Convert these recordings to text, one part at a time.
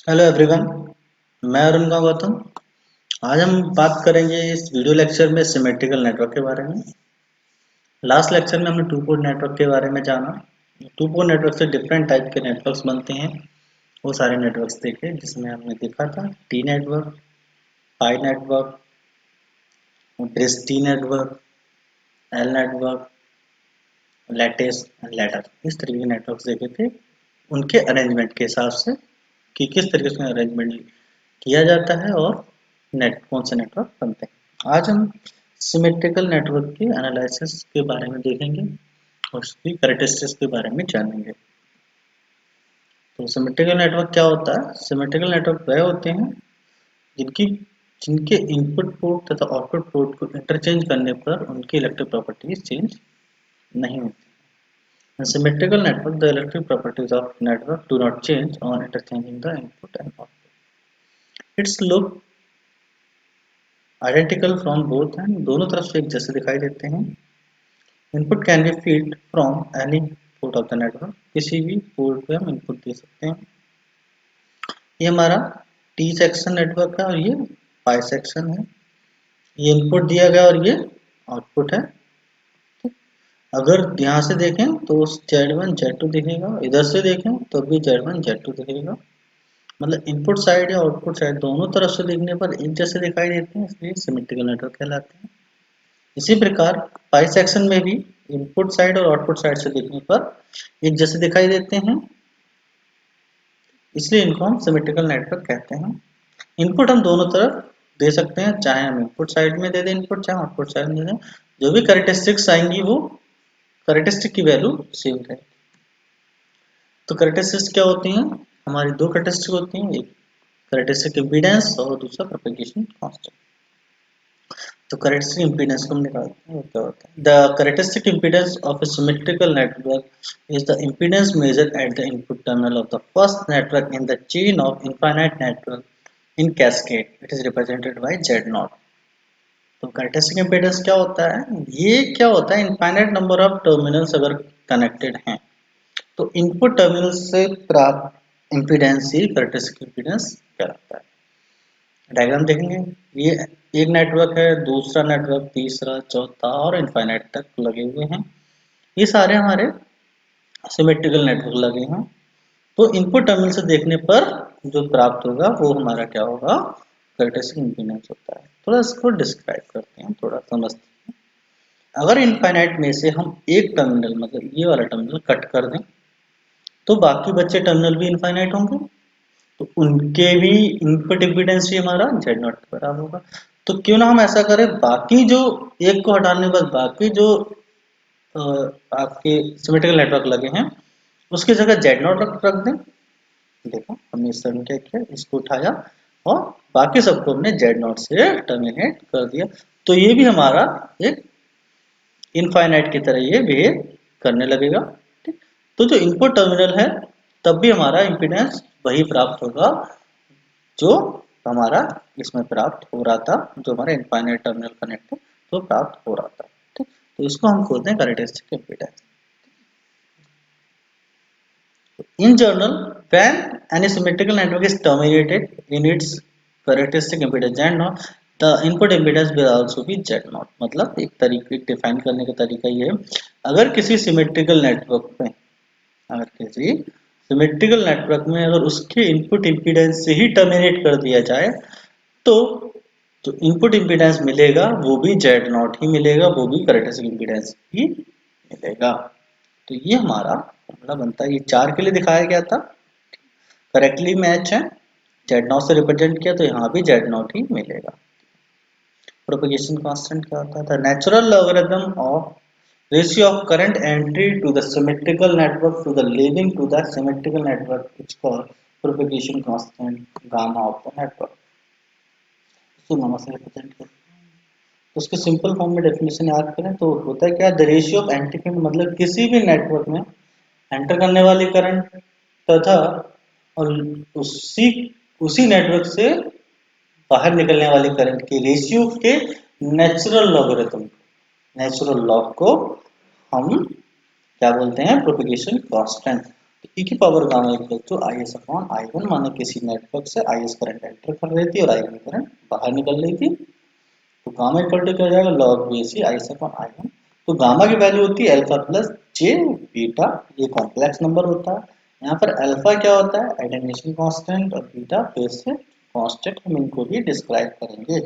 Hello everyone. मैं अरुण गौतम। आज हम बात करेंगे इस वीडियो लेक्चर में सिमेट्रिकल नेटवर्क के बारे में। लास्ट लेक्चर में हमने टू पोर्ट नेटवर्क के बारे में जाना। टू पोर्ट नेटवर्क से डिफरेंट टाइप के नेटवर्क्स बनते हैं, वो सारे नेटवर्क्स देखे जिसमें हमने देखा था T network, pi network, bridge T network, L network, lattice and ladder. इस तरीके के नेटवर्क्स देखे थे उनके अरेंजमेंट के हिसाब से कि किस तरीके से अरेंजमेंट किया जाता है और नेट कौन से नेटवर्क बनते हैं। आज हम सिमेट्रिकल नेटवर्क के एनालिसिस के बारे में देखेंगे और उसकी कैरेक्टरिस्टिक्स के बारे में जानेंगे। तो सिमेट्रिकल नेटवर्क क्या होता है? सिमेट्रिकल नेटवर्क वह होते हैं जिनकी जिनके इनपुट पोर्ट तथा आउटपुट पोर्ट को इंटरचेंज करने पर उनकी इलेक्ट्रिक प्रॉपर्टीज चेंज नहीं होती। In symmetrical network, the electric properties of network do not change on interchanging the input and output. Its look identical from both and दोनों तरफ से एक जैसे दिखाई देते हैं। Input can be fed from any port of the network, किसी भी पोर्ट पे हम इनपुट दे सकते हैं। ये हमारा टी सेक्शन नेटवर्क है और ये पाई सेक्शन है। ये इनपुट दिया गया और ये आउटपुट है। अगर यहाँ से देखें तो Z1 Z2 दिखेगा, इधर से देखें तो भी Z1 Z2 दिखेगा। मतलब इनपुट साइड या आउटपुट साइड दोनों तरफ से देखने पर एक जैसे दिखाई देते हैं, इसलिए सिमेट्रिकल नेटवर्क कहलाते हैं। इसी प्रकार पाई सेक्शन में भी इनपुट साइड और आउटपुट साइड से देखने पर एक जैसे दिखाई देते हैं, इसलिए इनको हम सिमेट्रिकल नेटवर्क कहते हैं। इनपुट हम दोनों तरफ दे सकते हैं, चाहे हम इनपुट साइड में दे दें इनपुट, चाहे आउटपुट साइड में दे दें। जो भी कैरेक्टरिस्टिक्स आएंगी वो कैरेक्टरिस्टिक की वैल्यू सेम रहेगी। तो कैरेक्टरिस्टिक्स क्या होती हैं? हमारी दो कैरेक्टरिस्टिक होती हैं, एक कैरेक्टरिस्टिक इम्पीडेंस और दूसरा प्रोपेगेशन कांस्टेंट। तो कैरेक्टरिस्टिक इम्पीडेंस को हम निकालते हैं, क्या होता है? The characteristic impedance of a symmetrical network is the impedance measured at the input terminal of the first network in the chain of infinite network in cascade. It is represented by Z0. तो characteristic impedance क्या होता है? ये क्या होता है? Infinite number of terminals अगर connected हैं तो इनपुट टर्मिनल से प्राप्त इम्पीडेंस ही कैरेक्टरिस्टिक इम्पीडेंस कहलाता है। डायग्राम देखेंगे, ये एक नेटवर्क है, दूसरा नेटवर्क, तीसरा, चौथा और इनफाइनाइट तक लगे हुए हैं। ये सारे हमारे सिमेट्रिकल नेटवर्क लगे हैं। तो इनपुट टर्मिनल से देखने पर जो प्राप्त होगा वो हमारा क्या होगा? कैरेक्टरिस्टिक इम्पीडेंस होता है। थोड़ा इसको डिस्क्राइब करते हैं, थोड़ा समझते हैं। अगर इनफाइनाइट में से हम एक टर्मिनल मतलब ये वाला टर्मिनल कट कर दें तो बाकी बच्चे टर्मिनल भी इनफाइनाइट होंगे, तो उनके भी इनपुट इम्पीडेंस भी हमारा Z0 के बराबर होगा। तो क्यों ना हम ऐसा करें, बाकी जो एक को हटाने के बाद बाकी जो आपके सिमेट्रिकल नेटवर्क लगे हैं उसकी जगह Z0 रख दें। देखो हमने इस तरह क्या किया, इसको उठाया और बाकी सबको हमने Z0 से टर्मिनेट कर दिया। तो ये भी हमारा एक इनफाइनाइट की तरह ये बिहेव करने लगेगा। ठीक, तो जो इनपुट टर्मिनल है तब भी हमारा इम्पीडेंस वही प्राप्त होगा जो हमारा इसमें प्राप्त हो रहा था, जो हमारा इनफाइनाइट टर्मिनल कनेक्ट तो प्राप्त हो रहा था। ठीक, तो इसको हम बोलते हैं characteristic impedance. In general, when any symmetrical network is terminated in its characteristic impedance Z0, the input impedance will also be Z0। मतलब एक तरीके डिफाइन करने का तरीका ये है, अगर किसी सिमेट्रिकल नेटवर्क में अगर उसके इनपुट इम्पीडेंस से ही टर्मिनेट कर दिया जाए तो जो इनपुट इम्पीडेंस मिलेगा वो भी Z0 ही मिलेगा, वो भी कैरेक्टरिस्टिक इम्पीडेंस ही मिलेगा। तो ये हमारा फॉर्मूला बनता है। ये 4 के लिए दिखाया गया था, करेक्टली मैच है, Z0 से रिप्रेजेंट किया तो यहाँ भी Z0 ही मिलेगा। प्रोपेगेशन कांस्टेंट क्या होता है? The natural logarithm of ratio of current entry to the symmetrical network to the leaving to the symmetrical network is called propagation constant gamma of the network. इसको gamma से represent करते हैं। तो उसके simple form में definition याद करें तो होता है क्या? The ratio of entry current, मतलब किसी भी नेटवर्क में एंटर करने वाली करंट तथा और उसी उसी नेटवर्क से बाहर निकलने वाली करंट के रेशियो के नेचुरल लॉगरिथम, नेचुरल लॉग को हम क्या बोलते हैं? Propagation constant. ई की power gamma equal to I S upon I one, माने किसी नेटवर्क से आई एस करंट एंटर कर रही थी और आई वन करंट बाहर निकल रही थी, तो गामा इक्वल टू क्या हो जाएगा log B C I S upon I one. तो गामा की वैल्यू होती है अल्फा प्लस जे बीटा, ये कॉम्प्लेक्स नंबर होता है। यहाँ पर अल्फा क्या होता है एटेन्यूएशन कांस्टेंट और बीटा फेज से कांस्टेंट, हम इनको भी डिस्क्राइब करेंगे।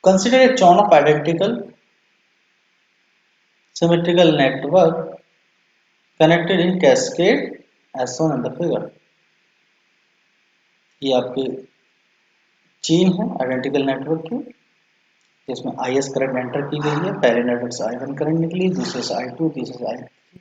Consider a chain of identical symmetrical network connected in cascade as shown in the figure। ये आपकी चेन है आइडेंटिकल नेटवर्क की, जिसमें आई एस करंट एंटर की गई है, पहले नेटवर्क से आई वन करंट निकली, दूसरे से आई टू, तीसरे से आई थ्री,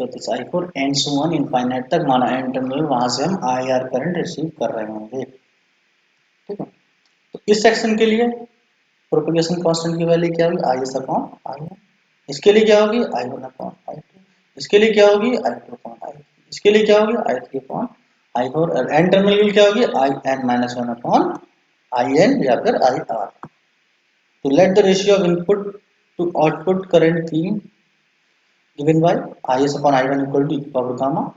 चौथे से I four, and so on infinite तक, माना एंड टर्मिनल वहां से हम आई आर करंट रिसीव कर रहे होंगे। ठीक है, तो इस सेक्शन के लिए प्रोपेगेशन कांस्टेंट की वैल्यू क्या होगी I S upon I one, इसके लिए क्या होगी I one upon I two, इसके लिए क्या होगी I two upon I three, इसके लिए क्या होगी I three upon I four, और एन टर्मिनल क्या होगी I N minus one upon I N या फिर आई आर। तो let the ratio of input to output current थी given by I S upon I one equal to power gamma.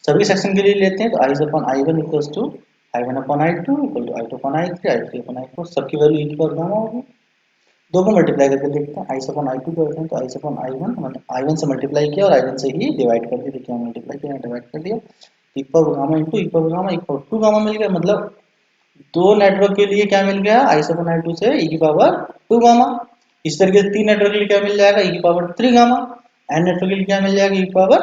सभी section के लिए लेते हैं तो I S upon I one equal to I one upon I two equal to I two upon I three upon I four, सबकी value e की power gamma होगी। दो को मल्टीप्लाई करके देखते हैं, आई से अपन आई टू करते हैं तो I S upon I one, मतलब आई वन से मल्टीप्लाई किया और आई वन से ही डिवाइड कर दिया, देखिए मल्टीप्लाई किया डिवाइड कर दिया, equal gamma into equal gamma equal to gamma मिल गया। मतलब दो नेटवर्क के लिए क्या मिल गया आई से अपन आई टू से ई की पावर टू गामा। इस तरीके से तीन नेटवर्क के लिए क्या मिल जाएगा ई की power three gamma, N network के लिए क्या मिल जाएगा ई की पावर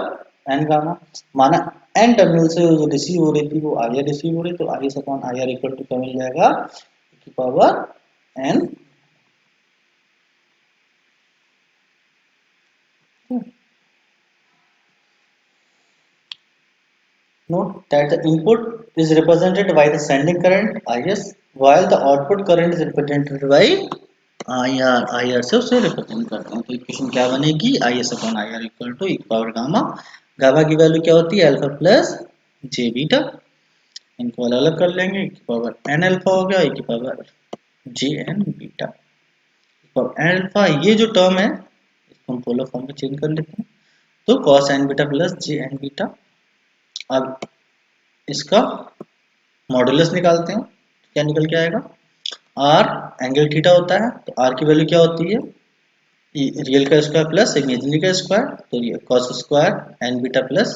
एन गामा। माना एन टर्मिनल से जो रिसीव हो रही थी वो आई आर रिसीव हो रही, तो I S upon I R equal to क्या मिल जाएगा ई की power N. Note that the input is represented by the sending current Is, while the output current is represented by IR। IR से उसे represent करते हैं, तो equation क्या बनेगी I S upon I R equal to E power gamma. Gamma की value क्या होती है अल्फा प्लस जे बीटा, इनको अलग अलग कर लेंगे, ई की पावर एन अल्फा हो गया, ई की पावर जे एन बीटा। और एन अल्फा ये जो टर्म है इसको हम पोलर फॉर्म में चेंज कर लेते हैं, तो cos N beta plus J N beta. अब इसका मॉडुलस निकालते हैं, क्या निकल के आएगा आर एंगल थीटा होता है, तो आर की वैल्यू क्या होती है रियल का स्क्वायर प्लस इमेजिनरी का स्क्वायर, तो ये cos square N beta plus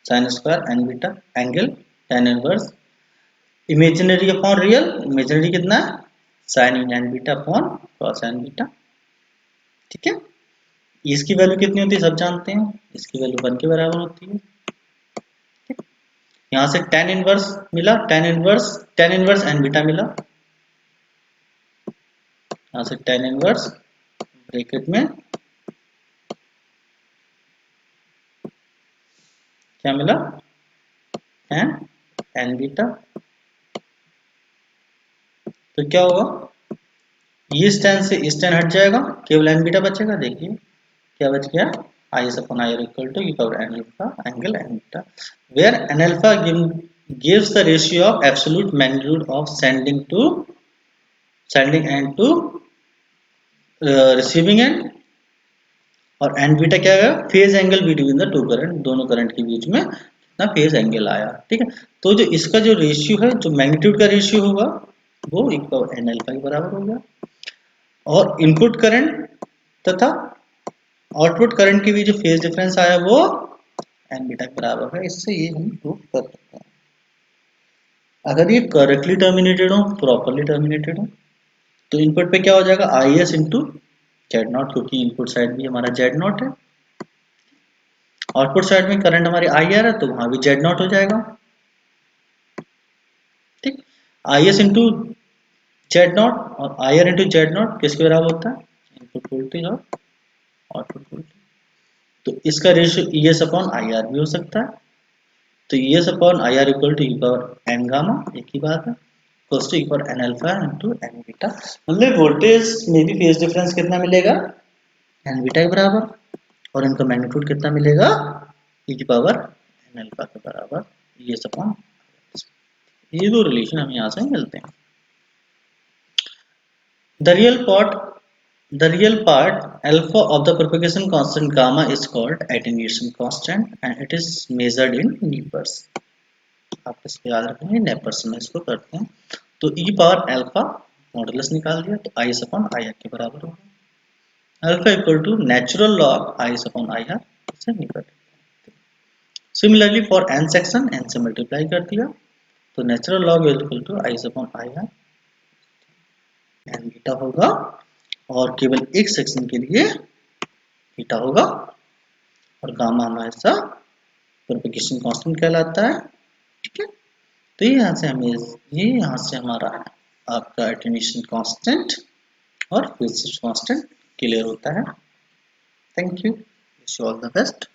sine square N beta angle tan inverse imaginary upon real, imaginary कितना है sine N beta upon cos N beta. ठीक है, इसकी वैल्यू कितनी होती है सब जानते हैं, इसकी वैल्यू 1 के बराबर होती है। यहाँ से टेन इनवर्स मिला, टेन इनवर्स एन बीटा मिला, यहाँ से टेन इनवर्स ब्रैकेट में क्या मिला एन एन बीटा। तो क्या होगा ये स्टैंड से स्टैंड हट जाएगा, केवल एन बीटा बचेगा। देखिए क्या बच गया I S upon I R equal to E power N alpha angle N beta, where N alpha gives the ratio of absolute magnitude of sending end to receiving end, और N beta क्या है phase angle between the two current, दोनों current के बीच में कितना phase angle आया। ठीक है, तो जो इसका जो रेशियो है जो मैग्नीट्यूड का रेशियो होगा वो इक्वल एन अल्फा के बराबर होगा, और इनपुट करंट तथा आउटपुट करंट के बीच जो फेज डिफरेंस आया वो एन बीटा के बराबर है। इससे ये हम प्रूव कर सकते हैं। अगर ये करेक्टली टर्मिनेटेड हो, प्रॉपरली टर्मिनेटेड हो, तो इनपुट पे क्या हो जाएगा आई एस इंटू जेड नॉट, क्योंकि इनपुट साइड भी हमारा जेड नॉट है, आउटपुट साइड में करंट हमारी आई आर है तो वहां भी जेड नॉट हो जाएगा। ठीक, I S into Z naught और I R into Z naught किसके बराबर होता है इनपुट वोल्टेज और आउटपुट वोल्टेज। तो इसका ratio E S upon I R भी हो सकता है, तो E S upon I R equal to E power N gamma, एक ही बात है, equals to E power N alpha into N beta. मतलब वोल्टेज में भी फेज डिफरेंस कितना मिलेगा एन बीटा के बराबर, और इनका मैग्नीट्यूड कितना मिलेगा ई की पावर एन अल्फा के बराबर, ई एस अपॉन। ये दो रिलेशन हमें यहाँ से मिलते हैं। The real part The real part alpha of the propagation constant gamma is called attenuation constant and it is measured in Nepers. आप इसको याद रखेंगे नेपर्स में इसको करते हैं तो e पावर अल्फा मॉडुलस निकाल दिया तो i अपॉन आई आर के बराबर होगा alpha equal to natural log i upon I R इसे निकाल similarly for n section n से मल्टीप्लाई कर दिया तो natural log equal to i upon I R N beta होगा और केवल एक सेक्शन के लिए बीटा होगा और गामा हमारा प्रोपेगेशन कांस्टेंट कहलाता है ठीक है तो ये यहाँ से हमारा आपका एटेन्यूएशन कांस्टेंट और फेज शिफ्ट कांस्टेंट क्लियर होता है thank you wish you all the best